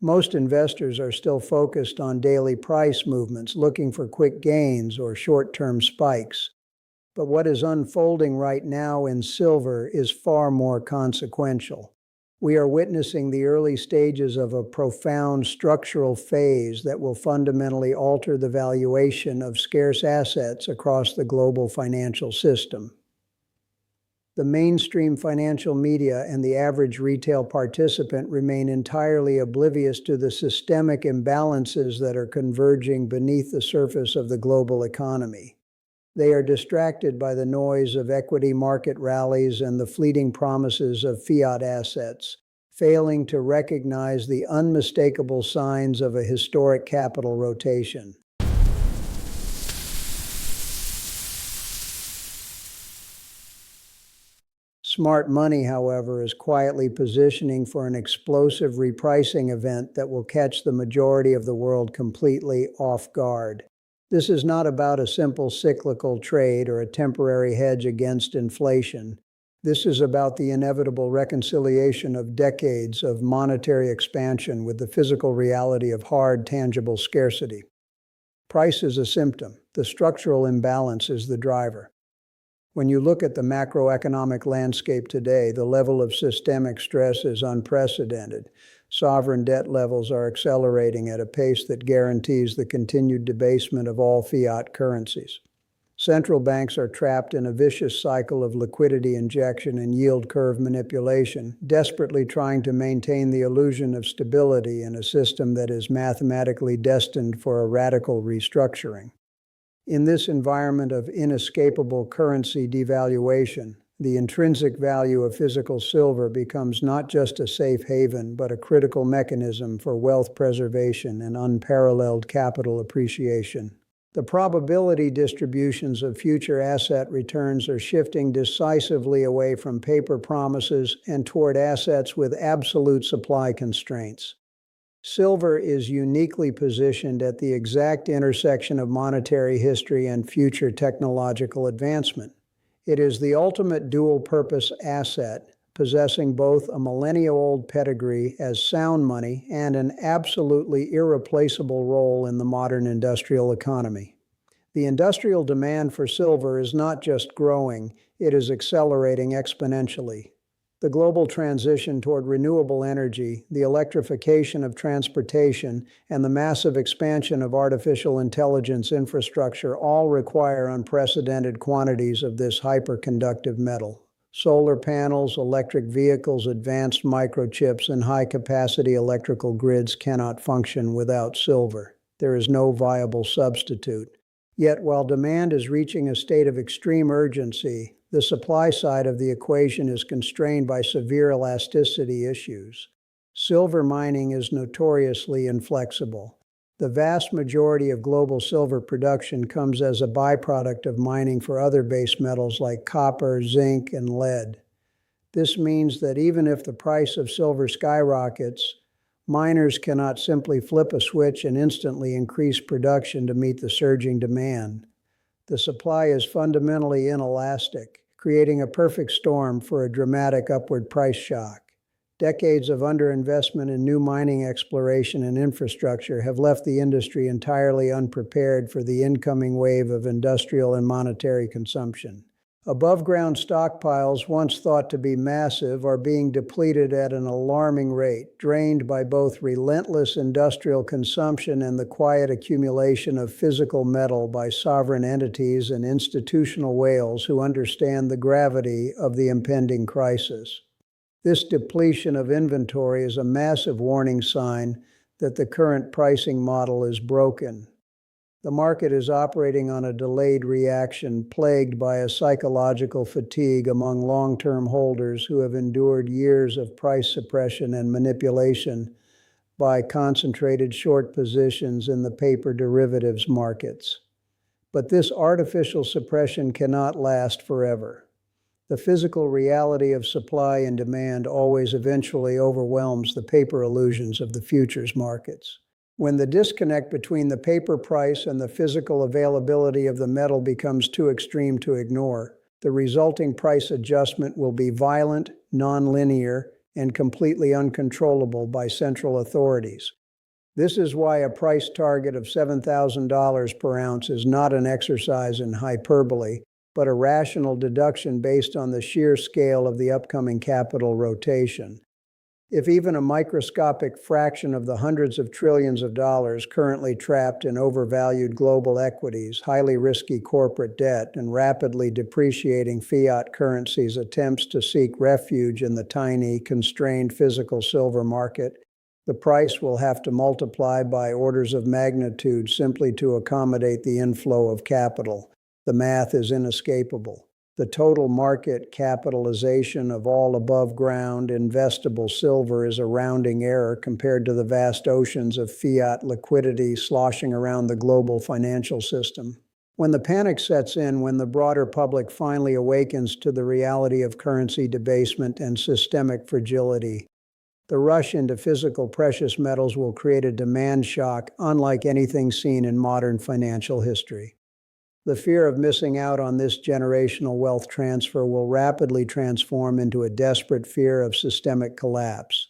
Most investors are still focused on daily price movements, looking for quick gains or short-term spikes. But what is unfolding right now in silver is far more consequential. We are witnessing the early stages of a profound structural phase that will fundamentally alter the valuation of scarce assets across the global financial system. The mainstream financial media and the average retail participant remain entirely oblivious to the systemic imbalances that are converging beneath the surface of the global economy. They are distracted by the noise of equity market rallies and the fleeting promises of fiat assets, failing to recognize the unmistakable signs of a historic capital rotation. Smart money, however, is quietly positioning for an explosive repricing event that will catch the majority of the world completely off guard. This is not about a simple cyclical trade or a temporary hedge against inflation. This is about the inevitable reconciliation of decades of monetary expansion with the physical reality of hard, tangible scarcity. Price is a symptom. The structural imbalance is the driver. When you look at the macroeconomic landscape today, the level of systemic stress is unprecedented. Sovereign debt levels are accelerating at a pace that guarantees the continued debasement of all fiat currencies. Central banks are trapped in a vicious cycle of liquidity injection and yield curve manipulation, desperately trying to maintain the illusion of stability in a system that is mathematically destined for a radical restructuring. In this environment of inescapable currency devaluation, the intrinsic value of physical silver becomes not just a safe haven, but a critical mechanism for wealth preservation and unparalleled capital appreciation. The probability distributions of future asset returns are shifting decisively away from paper promises and toward assets with absolute supply constraints. Silver is uniquely positioned at the exact intersection of monetary history and future technological advancement. It is the ultimate dual-purpose asset, possessing both a millennia-old pedigree as sound money and an absolutely irreplaceable role in the modern industrial economy. The industrial demand for silver is not just growing, it is accelerating exponentially. The global transition toward renewable energy, the electrification of transportation, and the massive expansion of artificial intelligence infrastructure all require unprecedented quantities of this hyperconductive metal. Solar panels, electric vehicles, advanced microchips, and high-capacity electrical grids cannot function without silver. There is no viable substitute. Yet, while demand is reaching a state of extreme urgency, the supply side of the equation is constrained by severe elasticity issues. Silver mining is notoriously inflexible. The vast majority of global silver production comes as a byproduct of mining for other base metals like copper, zinc, and lead. This means that even if the price of silver skyrockets, miners cannot simply flip a switch and instantly increase production to meet the surging demand. The supply is fundamentally inelastic, creating a perfect storm for a dramatic upward price shock. Decades of underinvestment in new mining exploration and infrastructure have left the industry entirely unprepared for the incoming wave of industrial and monetary consumption. Above-ground stockpiles, once thought to be massive, are being depleted at an alarming rate, drained by both relentless industrial consumption and the quiet accumulation of physical metal by sovereign entities and institutional whales who understand the gravity of the impending crisis. This depletion of inventory is a massive warning sign that the current pricing model is broken. The market is operating on a delayed reaction, plagued by a psychological fatigue among long-term holders who have endured years of price suppression and manipulation by concentrated short positions in the paper derivatives markets. But this artificial suppression cannot last forever. The physical reality of supply and demand always eventually overwhelms the paper illusions of the futures markets. When the disconnect between the paper price and the physical availability of the metal becomes too extreme to ignore, the resulting price adjustment will be violent, nonlinear, and completely uncontrollable by central authorities. This is why a price target of $7,000 per ounce is not an exercise in hyperbole, but a rational deduction based on the sheer scale of the upcoming capital rotation. If even a microscopic fraction of the hundreds of trillions of dollars currently trapped in overvalued global equities, highly risky corporate debt, and rapidly depreciating fiat currencies attempts to seek refuge in the tiny, constrained physical silver market, the price will have to multiply by orders of magnitude simply to accommodate the inflow of capital. The math is inescapable. The total market capitalization of all above-ground investable silver is a rounding error compared to the vast oceans of fiat liquidity sloshing around the global financial system. When the panic sets in, when the broader public finally awakens to the reality of currency debasement and systemic fragility, the rush into physical precious metals will create a demand shock unlike anything seen in modern financial history. The fear of missing out on this generational wealth transfer will rapidly transform into a desperate fear of systemic collapse,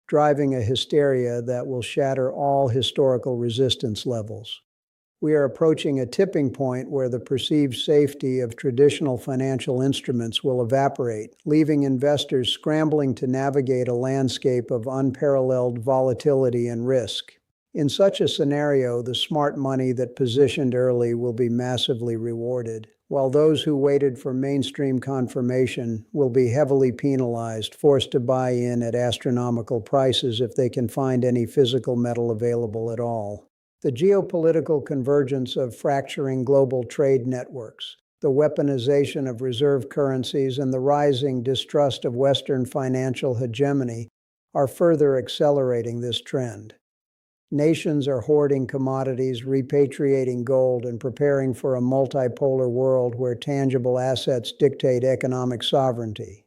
driving a hysteria that will shatter all historical resistance levels. We are approaching a tipping point where the perceived safety of traditional financial instruments will evaporate, leaving investors scrambling to navigate a landscape of unparalleled volatility and risk. In such a scenario, the smart money that positioned early will be massively rewarded, while those who waited for mainstream confirmation will be heavily penalized, forced to buy in at astronomical prices if they can find any physical metal available at all. The geopolitical convergence of fracturing global trade networks, the weaponization of reserve currencies, and the rising distrust of Western financial hegemony are further accelerating this trend. Nations are hoarding commodities, repatriating gold, and preparing for a multipolar world where tangible assets dictate economic sovereignty.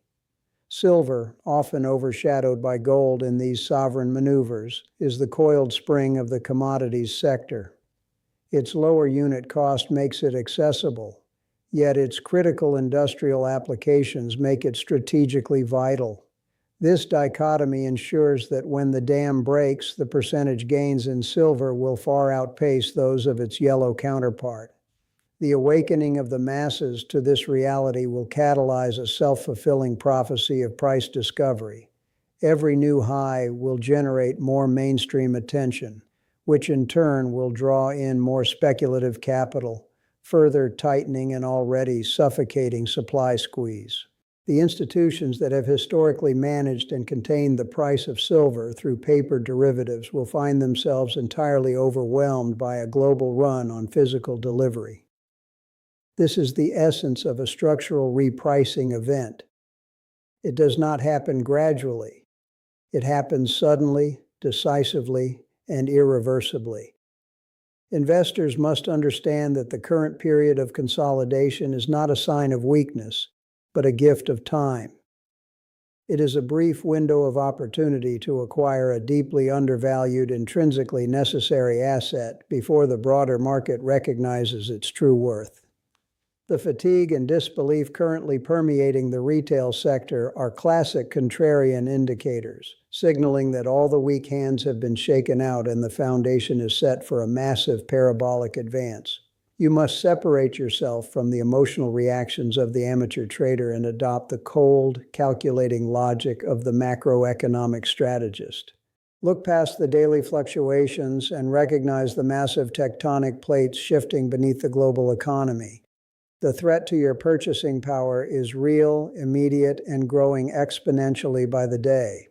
Silver, often overshadowed by gold in these sovereign maneuvers, is the coiled spring of the commodities sector. Its lower unit cost makes it accessible, yet its critical industrial applications make it strategically vital. This dichotomy ensures that when the dam breaks, the percentage gains in silver will far outpace those of its yellow counterpart. The awakening of the masses to this reality will catalyze a self-fulfilling prophecy of price discovery. Every new high will generate more mainstream attention, which in turn will draw in more speculative capital, further tightening an already suffocating supply squeeze. The institutions that have historically managed and contained the price of silver through paper derivatives will find themselves entirely overwhelmed by a global run on physical delivery. This is the essence of a structural repricing event. It does not happen gradually. It happens suddenly, decisively, and irreversibly. Investors must understand that the current period of consolidation is not a sign of weakness, but a gift of time. It is a brief window of opportunity to acquire a deeply undervalued, intrinsically necessary asset before the broader market recognizes its true worth. The fatigue and disbelief currently permeating the retail sector are classic contrarian indicators, signaling that all the weak hands have been shaken out and the foundation is set for a massive parabolic advance. You must separate yourself from the emotional reactions of the amateur trader and adopt the cold, calculating logic of the macroeconomic strategist. Look past the daily fluctuations and recognize the massive tectonic plates shifting beneath the global economy. The threat to your purchasing power is real, immediate, and growing exponentially by the day.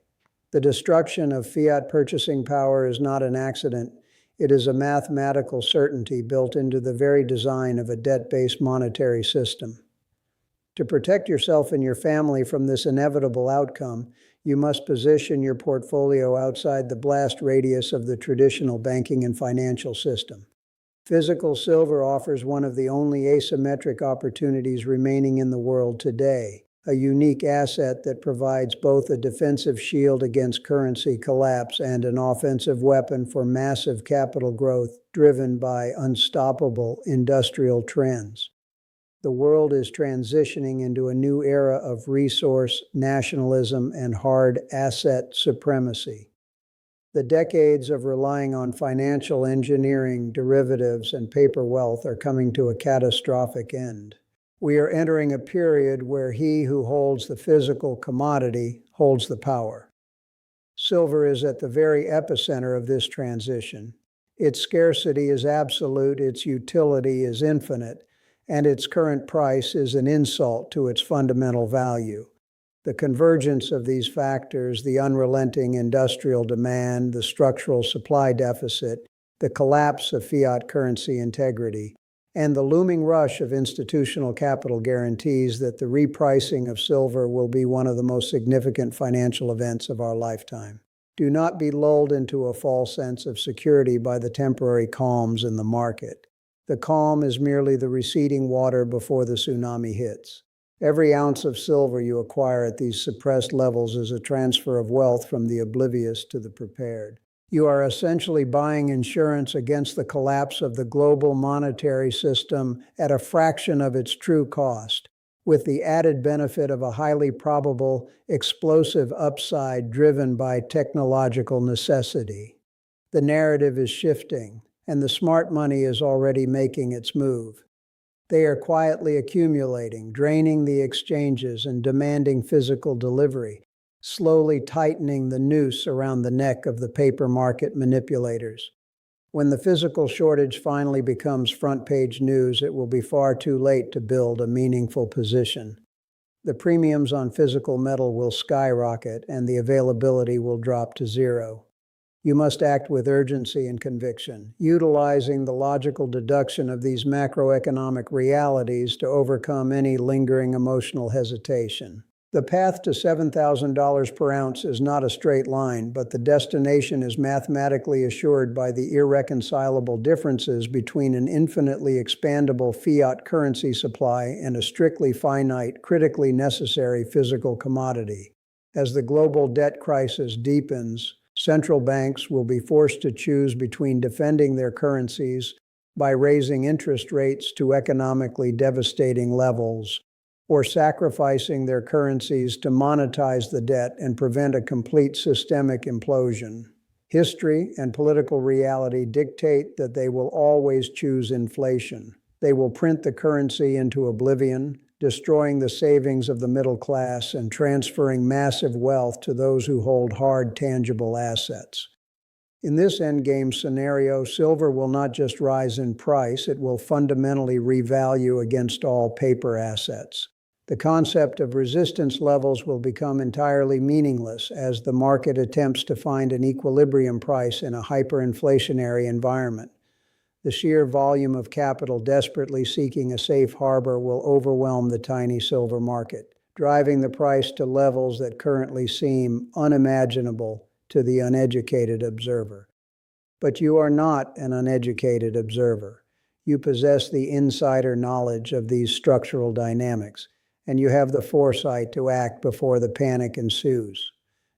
The destruction of fiat purchasing power is not an accident. It is a mathematical certainty built into the very design of a debt-based monetary system. To protect yourself and your family from this inevitable outcome, you must position your portfolio outside the blast radius of the traditional banking and financial system. Physical silver offers one of the only asymmetric opportunities remaining in the world today, a unique asset that provides both a defensive shield against currency collapse and an offensive weapon for massive capital growth driven by unstoppable industrial trends. The world is transitioning into a new era of resource nationalism and hard asset supremacy. The decades of relying on financial engineering, derivatives, and paper wealth are coming to a catastrophic end. We are entering a period where he who holds the physical commodity holds the power. Silver is at the very epicenter of this transition. Its scarcity is absolute, its utility is infinite, and its current price is an insult to its fundamental value. The convergence of these factors, the unrelenting industrial demand, the structural supply deficit, the collapse of fiat currency integrity, and the looming rush of institutional capital guarantees that the repricing of silver will be one of the most significant financial events of our lifetime. Do not be lulled into a false sense of security by the temporary calms in the market. The calm is merely the receding water before the tsunami hits. Every ounce of silver you acquire at these suppressed levels is a transfer of wealth from the oblivious to the prepared. You are essentially buying insurance against the collapse of the global monetary system at a fraction of its true cost, with the added benefit of a highly probable, explosive upside driven by technological necessity. The narrative is shifting, and the smart money is already making its move. They are quietly accumulating, draining the exchanges and demanding physical delivery, slowly tightening the noose around the neck of the paper market manipulators. When the physical shortage finally becomes front-page news, it will be far too late to build a meaningful position. The premiums on physical metal will skyrocket, and the availability will drop to zero. You must act with urgency and conviction, utilizing the logical deduction of these macroeconomic realities to overcome any lingering emotional hesitation. The path to $7,000 per ounce is not a straight line, but the destination is mathematically assured by the irreconcilable differences between an infinitely expandable fiat currency supply and a strictly finite, critically necessary physical commodity. As the global debt crisis deepens, central banks will be forced to choose between defending their currencies by raising interest rates to economically devastating levels, or sacrificing their currencies to monetize the debt and prevent a complete systemic implosion. History and political reality dictate that they will always choose inflation. They will print the currency into oblivion, destroying the savings of the middle class and transferring massive wealth to those who hold hard, tangible assets. In this endgame scenario, silver will not just rise in price, it will fundamentally revalue against all paper assets. The concept of resistance levels will become entirely meaningless as the market attempts to find an equilibrium price in a hyperinflationary environment. The sheer volume of capital desperately seeking a safe harbor will overwhelm the tiny silver market, driving the price to levels that currently seem unimaginable to the uneducated observer. But you are not an uneducated observer. You possess the insider knowledge of these structural dynamics, and you have the foresight to act before the panic ensues.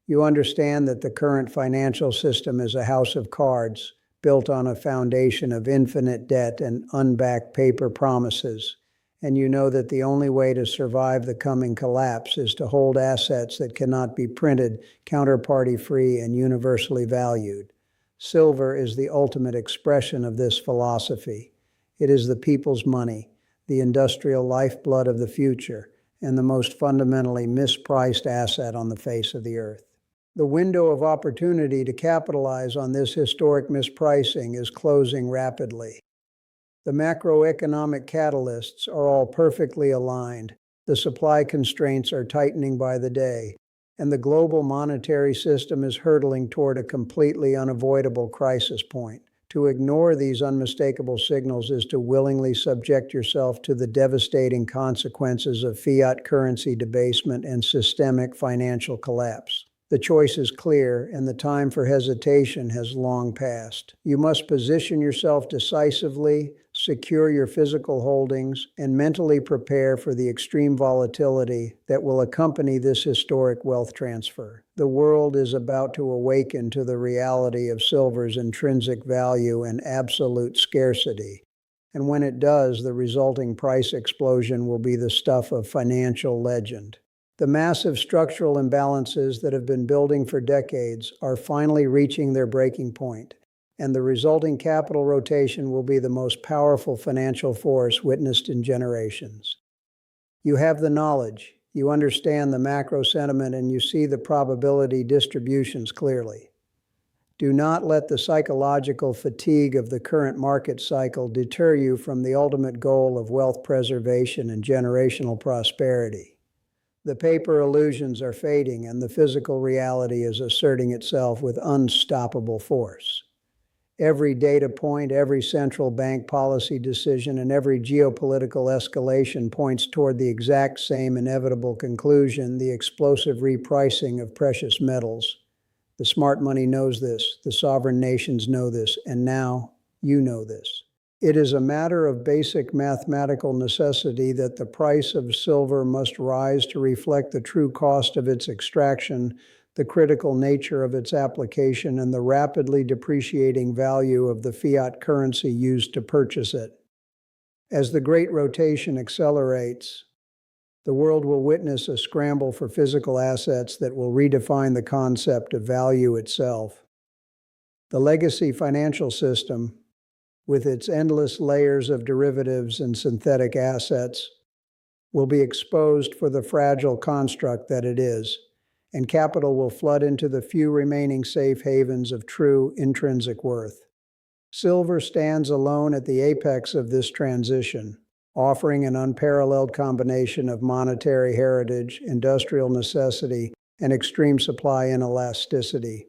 You understand that the current financial system is a house of cards built on a foundation of infinite debt and unbacked paper promises, and you know that the only way to survive the coming collapse is to hold assets that cannot be printed, counterparty-free, and universally valued. Silver is the ultimate expression of this philosophy. It is the people's money, the industrial lifeblood of the future, and the most fundamentally mispriced asset on the face of the earth. The window of opportunity to capitalize on this historic mispricing is closing rapidly. The macroeconomic catalysts are all perfectly aligned. The supply constraints are tightening by the day, and the global monetary system is hurtling toward a completely unavoidable crisis point. To ignore these unmistakable signals is to willingly subject yourself to the devastating consequences of fiat currency debasement and systemic financial collapse. The choice is clear, and the time for hesitation has long passed. You must position yourself decisively, secure your physical holdings, and mentally prepare for the extreme volatility that will accompany this historic wealth transfer. The world is about to awaken to the reality of silver's intrinsic value and absolute scarcity, And when it does, the resulting price explosion will be the stuff of financial legend. The massive structural imbalances that have been building for decades are finally reaching their breaking point, and the resulting capital rotation will be the most powerful financial force witnessed in generations. You have the knowledge, you understand the macro sentiment, and you see the probability distributions clearly. Do not let the psychological fatigue of the current market cycle deter you from the ultimate goal of wealth preservation and generational prosperity. The paper illusions are fading, and the physical reality is asserting itself with unstoppable force. Every data point, every central bank policy decision, and every geopolitical escalation points toward the exact same inevitable conclusion: the explosive repricing of precious metals. The smart money knows this, the sovereign nations know this, and now you know this. It is a matter of basic mathematical necessity that the price of silver must rise to reflect the true cost of its extraction, the critical nature of its application, and the rapidly depreciating value of the fiat currency used to purchase it. As the great rotation accelerates, the world will witness a scramble for physical assets that will redefine the concept of value itself. The legacy financial system, with its endless layers of derivatives and synthetic assets, will be exposed for the fragile construct that it is, and capital will flood into the few remaining safe havens of true intrinsic worth. Silver stands alone at the apex of this transition, offering an unparalleled combination of monetary heritage, industrial necessity, and extreme supply inelasticity.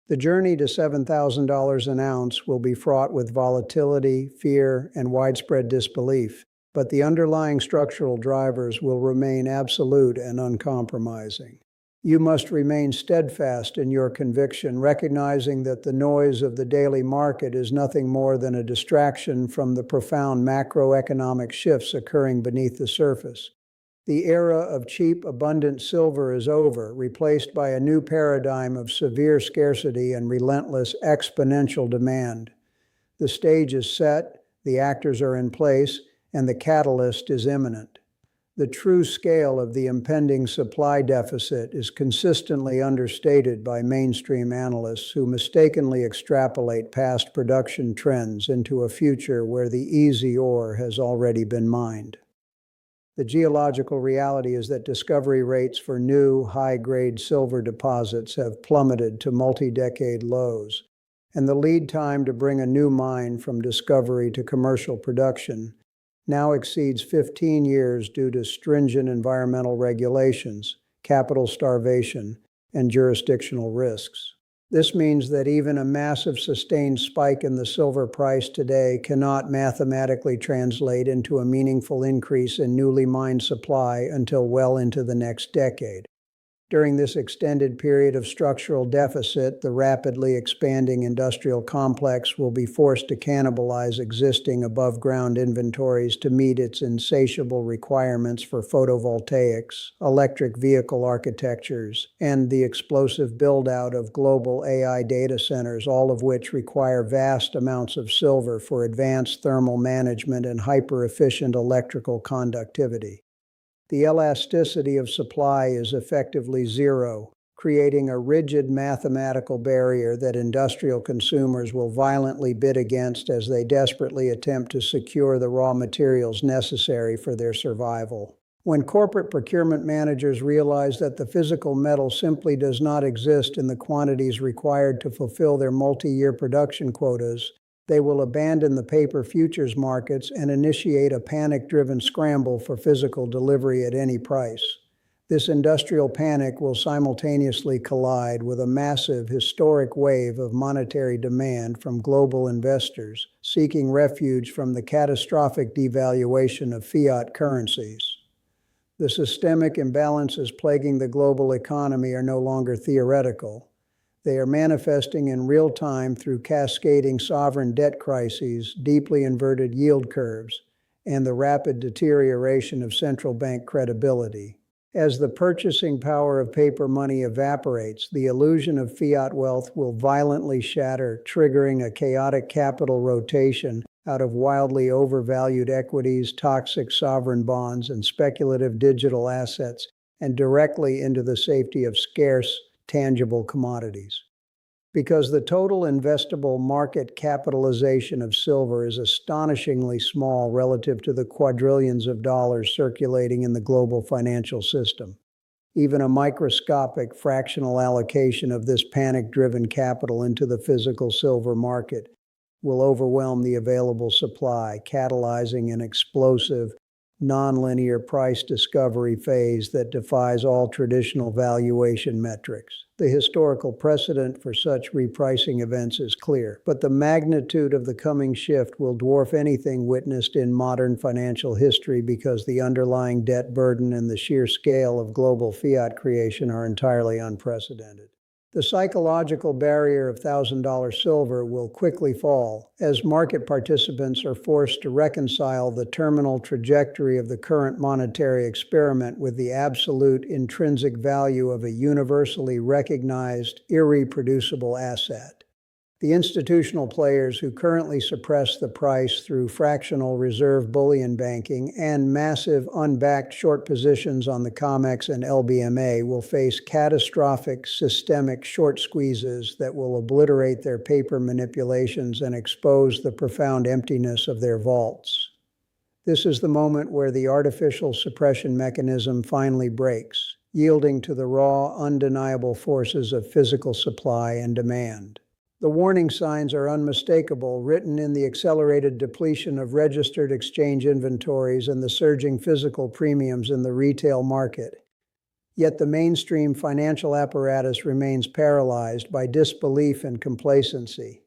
The journey to $7,000 an ounce will be fraught with volatility, fear, and widespread disbelief, but the underlying structural drivers will remain absolute and uncompromising. You must remain steadfast in your conviction, recognizing that the noise of the daily market is nothing more than a distraction from the profound macroeconomic shifts occurring beneath the surface. The era of cheap, abundant silver is over, replaced by a new paradigm of severe scarcity and relentless exponential demand. The stage is set, the actors are in place, and the catalyst is imminent. The true scale of the impending supply deficit is consistently understated by mainstream analysts who mistakenly extrapolate past production trends into a future where the easy ore has already been mined. The geological reality is that discovery rates for new, high-grade silver deposits have plummeted to multi-decade lows, and the lead time to bring a new mine from discovery to commercial production now exceeds 15 years due to stringent environmental regulations, capital starvation, and jurisdictional risks. This means that even a massive sustained spike in the silver price today cannot mathematically translate into a meaningful increase in newly mined supply until well into the next decade. During this extended period of structural deficit, the rapidly expanding industrial complex will be forced to cannibalize existing above-ground inventories to meet its insatiable requirements for photovoltaics, electric vehicle architectures, and the explosive build-out of global AI data centers, all of which require vast amounts of silver for advanced thermal management and hyper-efficient electrical conductivity. The elasticity of supply is effectively zero, creating a rigid mathematical barrier that industrial consumers will violently bid against as they desperately attempt to secure the raw materials necessary for their survival. When corporate procurement managers realize that the physical metal simply does not exist in the quantities required to fulfill their multi-year production quotas, they will abandon the paper futures markets and initiate a panic-driven scramble for physical delivery at any price. This industrial panic will simultaneously collide with a massive, historic wave of monetary demand from global investors seeking refuge from the catastrophic devaluation of fiat currencies. The systemic imbalances plaguing the global economy are no longer theoretical. They are manifesting in real time through cascading sovereign debt crises, deeply inverted yield curves, and the rapid deterioration of central bank credibility. As the purchasing power of paper money evaporates, the illusion of fiat wealth will violently shatter, triggering a chaotic capital rotation out of wildly overvalued equities, toxic sovereign bonds, and speculative digital assets, and directly into the safety of scarce, tangible commodities. Because the total investable market capitalization of silver is astonishingly small relative to the quadrillions of dollars circulating in the global financial system. Even a microscopic fractional allocation of this panic-driven capital into the physical silver market will overwhelm the available supply, catalyzing an explosive, nonlinear price discovery phase that defies all traditional valuation metrics. The historical precedent for such repricing events is clear, but the magnitude of the coming shift will dwarf anything witnessed in modern financial history because the underlying debt burden and the sheer scale of global fiat creation are entirely unprecedented. The psychological barrier of $1,000 silver will quickly fall as market participants are forced to reconcile the terminal trajectory of the current monetary experiment with the absolute intrinsic value of a universally recognized, irreproducible asset. The institutional players who currently suppress the price through fractional reserve bullion banking and massive unbacked short positions on the COMEX and LBMA will face catastrophic systemic short squeezes that will obliterate their paper manipulations and expose the profound emptiness of their vaults. This is the moment where the artificial suppression mechanism finally breaks, yielding to the raw, undeniable forces of physical supply and demand. The warning signs are unmistakable, written in the accelerated depletion of registered exchange inventories and the surging physical premiums in the retail market. Yet the mainstream financial apparatus remains paralyzed by disbelief and complacency,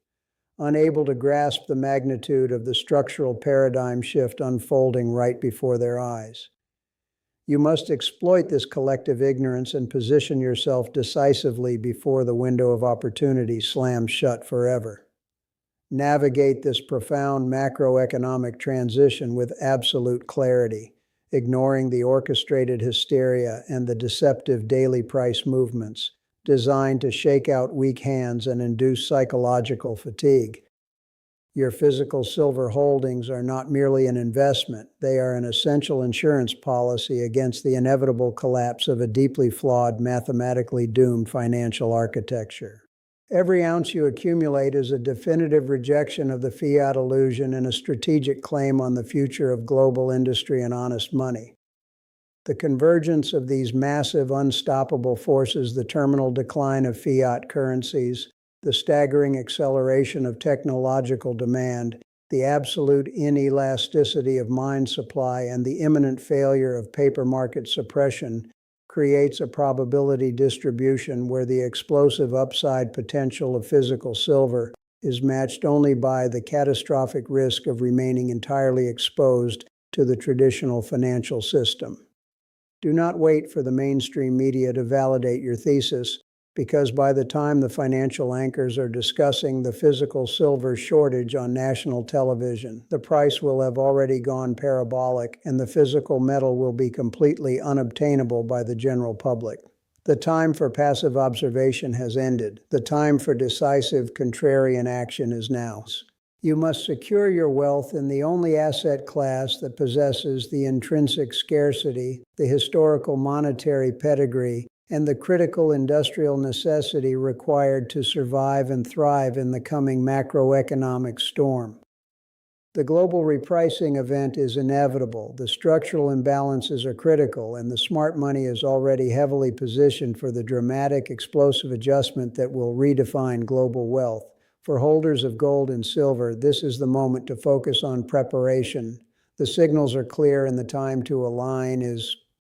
unable to grasp the magnitude of the structural paradigm shift unfolding right before their eyes. You must exploit this collective ignorance and position yourself decisively before the window of opportunity slams shut forever. Navigate this profound macroeconomic transition with absolute clarity, ignoring the orchestrated hysteria and the deceptive daily price movements designed to shake out weak hands and induce psychological fatigue. Your physical silver holdings are not merely an investment, they are an essential insurance policy against the inevitable collapse of a deeply flawed, mathematically doomed financial architecture. Every ounce you accumulate is a definitive rejection of the fiat illusion and a strategic claim on the future of global industry and honest money. The convergence of these massive, unstoppable forces, the terminal decline of fiat currencies, the staggering acceleration of technological demand, the absolute inelasticity of mine supply, and the imminent failure of paper market suppression creates a probability distribution where the explosive upside potential of physical silver is matched only by the catastrophic risk of remaining entirely exposed to the traditional financial system. Do not wait for the mainstream media to validate your thesis, because by the time the financial anchors are discussing the physical silver shortage on national television, the price will have already gone parabolic and the physical metal will be completely unobtainable by the general public. The time for passive observation has ended. The time for decisive contrarian action is now. You must secure your wealth in the only asset class that possesses the intrinsic scarcity, the historical monetary pedigree, and the critical industrial necessity required to survive and thrive in the coming macroeconomic storm. The global repricing event is inevitable, the structural imbalances are critical, and the smart money is already heavily positioned for the dramatic, explosive adjustment that will redefine global wealth. For holders of gold and silver, this is the moment to focus on preparation. The signals are clear and the time to align is